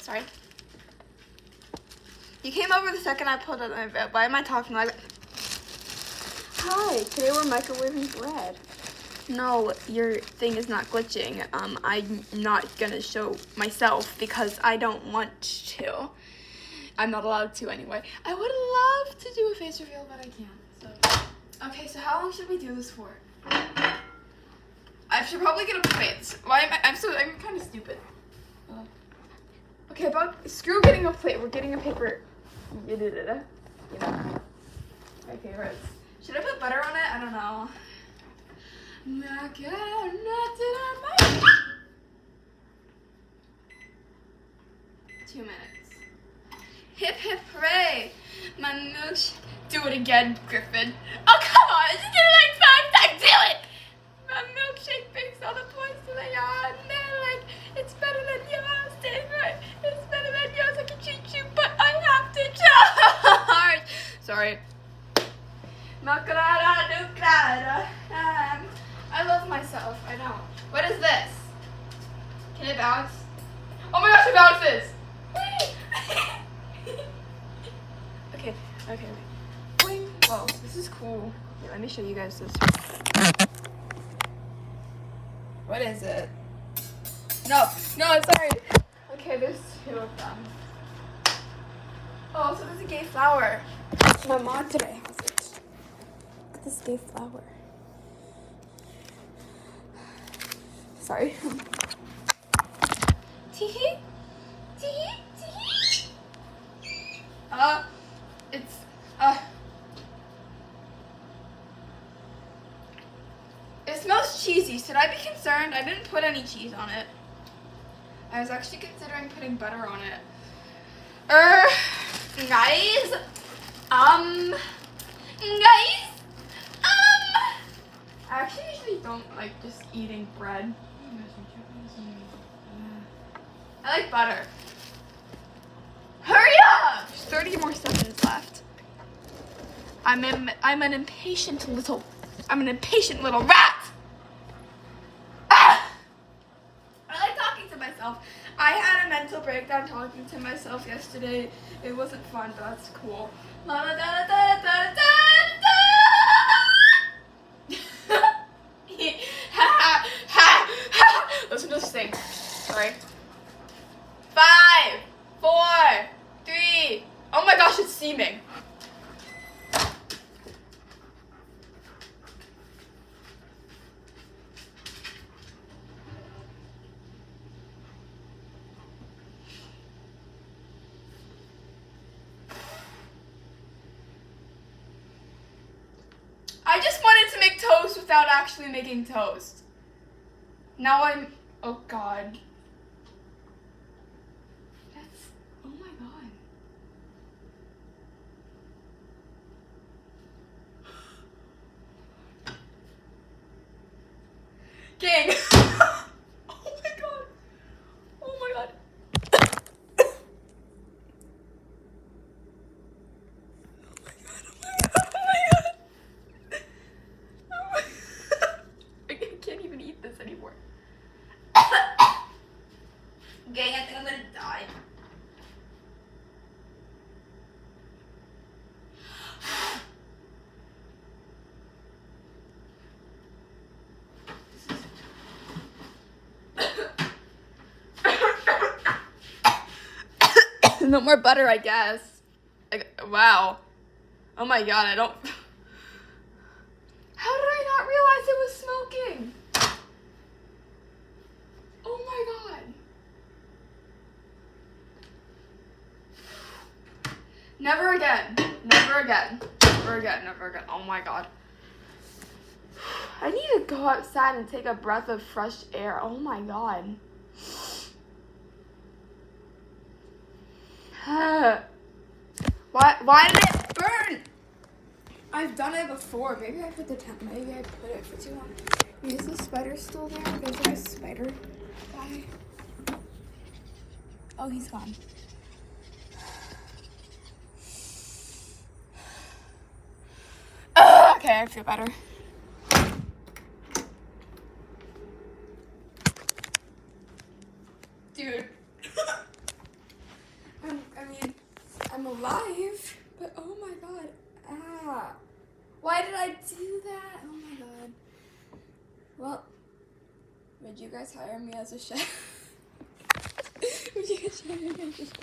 Sorry. You came over the second I pulled out my bed. Why am I talking like that? Hi, today we're microwaving bread. No, your thing is not glitching. I'm not gonna show myself because I don't want to. I'm not allowed to anyway. I would love to do a face reveal, but I can't. So, okay, so how long should we do this for? I should probably get a plate. Why am I'm kind of stupid. Okay, but screw getting a plate. We're getting a paper. You know. My favorites. Should I put butter on it? I don't know. 2 minutes. Hip hip hooray! My milkshake. Do it again, Griffin. Oh come on! Just did it like 5 times. Do it! My milkshake brings all the points to the yard. And they're like, it's better than yours. Right? It's better than yours. I can cheat you, but I have to charge. Sorry. Macarada, nucleada. I love myself. I know. What is this? Can it bounce? Oh my gosh, it bounces! Okay. Boing. Whoa, this is cool. Here, let me show you guys this. What is it? No, sorry. Okay, there's 2 of them. Oh, so there's a gay flower. My mom today has it. Look at this gay flower. Sorry. Tee-hee. It smells cheesy. Should I be concerned? I didn't put any cheese on it. I was actually considering putting butter on it. Guys, I actually usually don't like just eating bread. I like butter. Hurry up! There's 30 more seconds left. I'm an impatient little rat. Ah! I like talking to myself. I had a mental breakdown talking to myself yesterday. It wasn't fun, but that's cool. Listen to this thing. Sorry. 5, 4, 3. Oh my gosh, it's steaming. I just wanted to make toast without actually making toast. Now oh God. Oh my God. Gang. Oh my God. Oh my God. I can't even eat this anymore. Gang, I think I'm gonna die. No more butter, I guess. Wow. Oh my God, I don't... How did I not realize it was smoking? Oh my God. Never again. Oh my God. I need to go outside and take a breath of fresh air. Oh my God. Why did it burn? I've done it before. Maybe I put it for too long. Is the spider still there? There's like a spider guy. Oh, he's gone. Okay, I feel better. Dude. I'm alive, but oh my god. Ah. Why did I do that? Oh my god. Well, would you guys hire me as a chef? Would you guys hire me as a chef?